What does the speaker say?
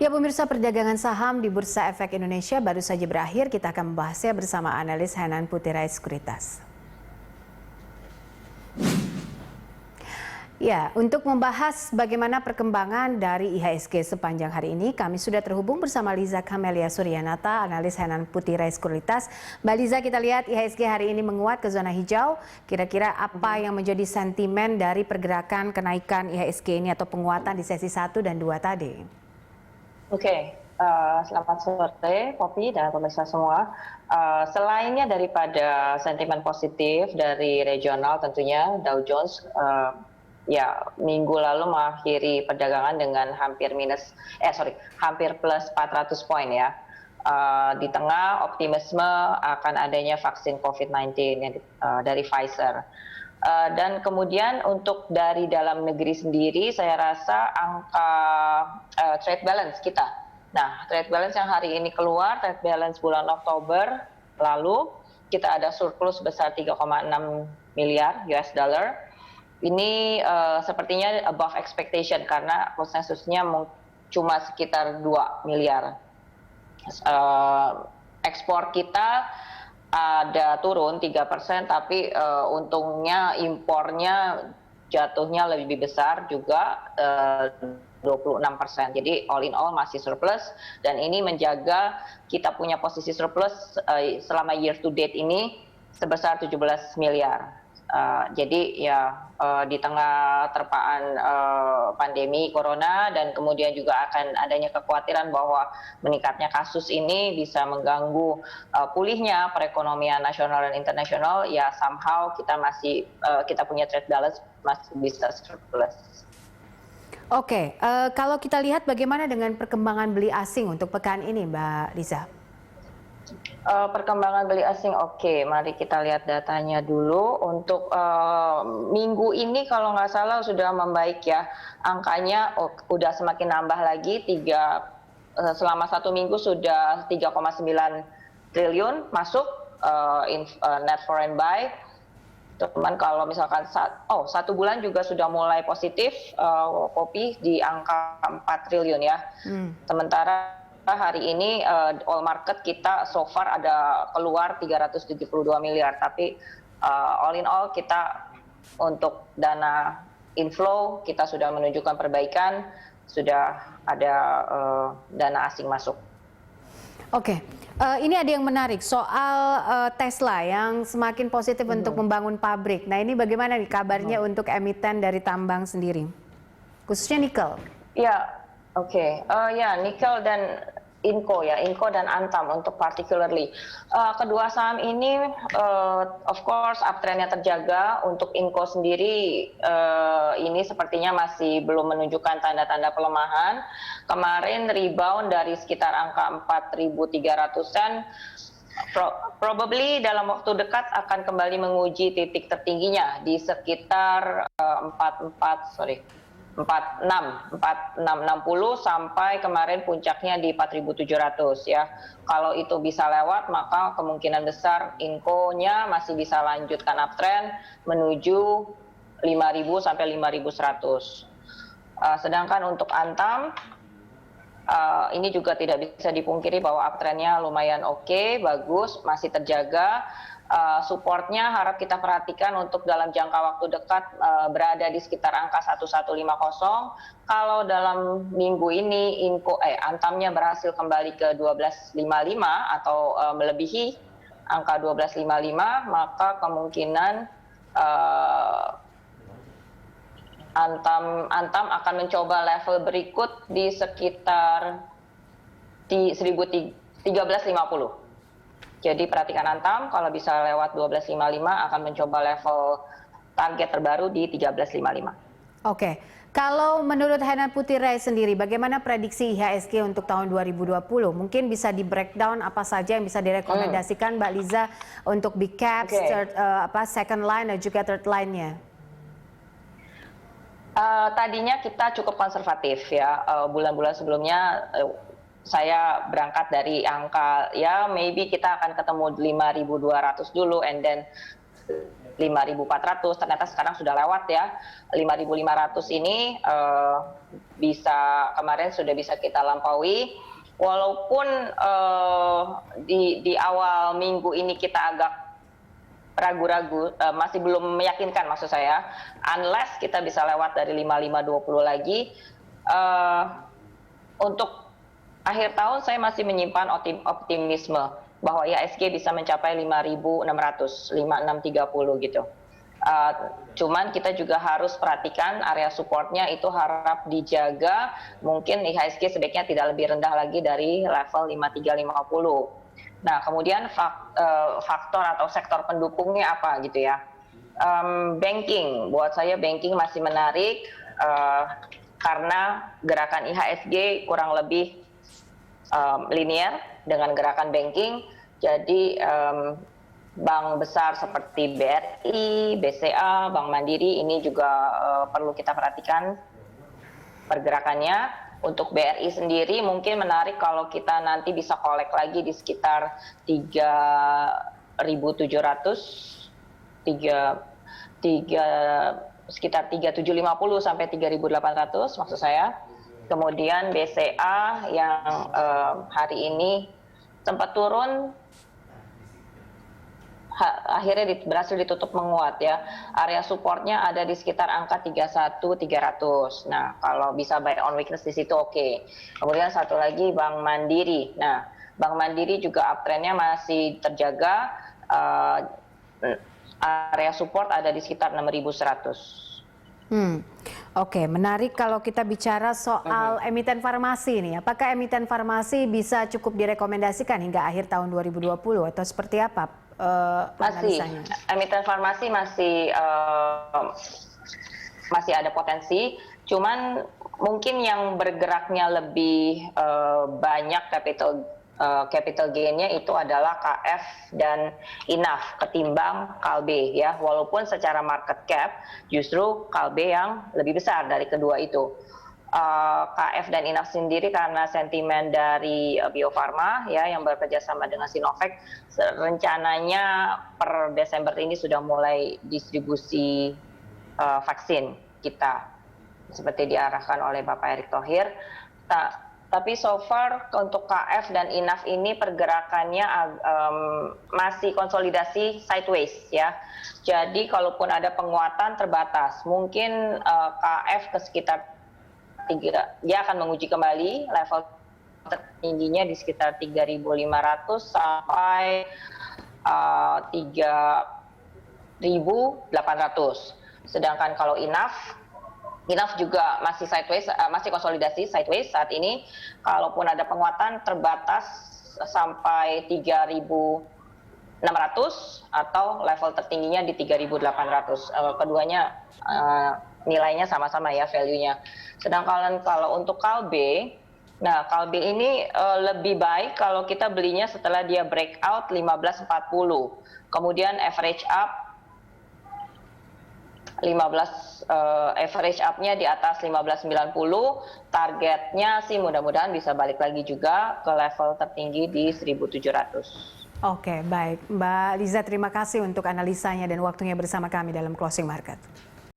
Ya pemirsa, perdagangan saham di Bursa Efek Indonesia baru saja berakhir. Kita akan membahasnya bersama analis Hanan Putira Sekuritas. Ya, untuk membahas bagaimana perkembangan dari IHSG sepanjang hari ini, kami sudah terhubung bersama Liza Kamelia Suryanata, analis Hanan Putira Sekuritas. Mbak Liza, kita lihat IHSG hari ini menguat ke zona hijau. Kira-kira apa yang menjadi sentimen dari pergerakan kenaikan IHSG ini atau penguatan di sesi 1 dan 2 tadi? Selamat sore Poppy dan pemirsa semua. Selainnya daripada sentimen positif dari regional tentunya Dow Jones minggu lalu mengakhiri perdagangan dengan hampir plus 400 poin ya. Di tengah optimisme akan adanya vaksin COVID-19 dari Pfizer. Dan kemudian untuk dari dalam negeri sendiri saya rasa angka trade balance kita. Nah, trade balance yang hari ini keluar, trade balance bulan Oktober lalu kita ada surplus sebesar 3,6 miliar US dollar. Ini sepertinya above expectation karena konsensusnya cuma sekitar 2 miliar. Ekspor kita ada turun 3%, tapi untungnya impornya jatuhnya lebih besar juga 26%. Jadi all in all masih surplus dan ini menjaga kita punya posisi surplus selama year to date ini sebesar 17 miliar. Jadi ya di tengah terpaan pandemi corona dan kemudian juga akan adanya kekhawatiran bahwa meningkatnya kasus ini bisa mengganggu pulihnya perekonomian nasional dan internasional, ya somehow kita punya trade balance masih bisa surplus. Kalau kita lihat bagaimana dengan perkembangan beli asing untuk pekan ini, Mbak Liza? Perkembangan beli asing mari kita lihat datanya dulu. Untuk minggu ini kalau nggak salah sudah membaik ya, angkanya udah semakin nambah lagi, selama 1 minggu sudah 3,9 triliun masuk net foreign buy. Teman kalau misalkan 1 bulan juga sudah mulai positif Poppy di angka 4 triliun ya. Sementara hari ini all market kita so far ada keluar 372 miliar, tapi all in all kita untuk dana inflow kita sudah menunjukkan perbaikan, sudah ada dana asing masuk. Ini ada yang menarik soal Tesla yang semakin positif untuk membangun pabrik. Nah, ini bagaimana nih kabarnya untuk emiten dari tambang sendiri, khususnya nikel? Nikel dan Inco dan Antam untuk particularly. Kedua saham ini of course uptrendnya terjaga. Untuk Inco sendiri ini sepertinya masih belum menunjukkan tanda-tanda pelemahan. Kemarin rebound dari sekitar angka 4.300-an. Probably dalam waktu dekat akan kembali menguji titik tertingginya di sekitar 4660 sampai kemarin puncaknya di 4.700 ya. Kalau itu bisa lewat maka kemungkinan besar Inco-nya masih bisa lanjutkan uptrend menuju 5.000 sampai 5.100. Sedangkan untuk Antam ini juga tidak bisa dipungkiri bahwa uptrendnya lumayan bagus, masih terjaga. Supportnya harap kita perhatikan untuk dalam jangka waktu dekat berada di sekitar angka 1150. Kalau dalam minggu ini Antamnya berhasil kembali ke 1255 atau melebihi angka 1255, maka kemungkinan Antam akan mencoba level berikut di sekitar di 1350. Jadi perhatikan Antam, kalau bisa lewat 1255 akan mencoba level target terbaru di 1355. Kalau menurut Hanan Putira sendiri, bagaimana prediksi IHSG untuk tahun 2020? Mungkin bisa di breakdown apa saja yang bisa direkomendasikan Mbak Liza untuk big caps, second line dan juga third line-nya? Tadinya kita cukup konservatif ya, bulan-bulan sebelumnya saya berangkat dari angka maybe kita akan ketemu 5.200 dulu and then 5.400, ternyata sekarang sudah lewat ya 5.500 ini, kemarin sudah bisa kita lampaui. Walaupun di awal minggu ini kita agak ragu-ragu, masih belum meyakinkan maksud saya, unless kita bisa lewat dari 5520 lagi. Untuk akhir tahun saya masih menyimpan optimisme bahwa IHSG bisa mencapai 5.600, 5.630 gitu. Cuman kita juga harus perhatikan area supportnya itu harap dijaga, mungkin IHSG sebaiknya tidak lebih rendah lagi dari level 5350. Nah, kemudian faktor atau sektor pendukungnya apa gitu ya. Banking, buat saya banking masih menarik karena gerakan IHSG kurang lebih linear dengan gerakan banking. Jadi bank besar seperti BRI, BCA, Bank Mandiri ini juga perlu kita perhatikan pergerakannya. Untuk BRI sendiri mungkin menarik kalau kita nanti bisa kolek lagi di sekitar 3.700, sekitar 3.750 sampai 3.800 maksud saya. Kemudian BCA yang hari ini sempat turun, akhirnya berhasil ditutup menguat ya. Area supportnya ada di sekitar angka 31.300. Nah, kalau bisa buy on weakness di situ oke. Kemudian satu lagi Bank Mandiri. Nah, Bank Mandiri juga uptrendnya masih terjaga. Area support ada di sekitar 6.100. Oke, menarik kalau kita bicara soal emiten farmasi nih. Apakah emiten farmasi bisa cukup direkomendasikan hingga akhir tahun 2020 atau seperti apa? Masih, emiten farmasi masih ada potensi, cuman mungkin yang bergeraknya lebih banyak capital gain-nya itu adalah KF dan INAF ketimbang Kalbe ya, walaupun secara market cap justru Kalbe yang lebih besar dari kedua itu. KF dan INAF sendiri karena sentimen dari Bio Farma ya yang bekerja sama dengan Sinovac, rencananya per Desember ini sudah mulai distribusi vaksin kita seperti diarahkan oleh Bapak Erick Thohir. Tapi so far untuk KF dan INAF ini pergerakannya masih konsolidasi sideways ya. Jadi kalaupun ada penguatan terbatas, mungkin KF ke sekitar dia akan menguji kembali level tertingginya di sekitar 3.500 sampai 3.800. Sedangkan kalau INAF juga masih sideways, masih konsolidasi sideways saat ini. Kalaupun ada penguatan terbatas sampai 3.600 atau level tertingginya di 3.800. Keduanya nilainya sama-sama ya value-nya. Sedangkan kalau untuk Kalbe, nah Kalbe ini lebih baik kalau kita belinya setelah dia breakout 15.40. Kemudian average up-nya di atas 15.90, targetnya sih mudah-mudahan bisa balik lagi juga ke level tertinggi di 1.700. Oke, baik. Mbak Liza, terima kasih untuk analisanya dan waktunya bersama kami dalam Closing Market.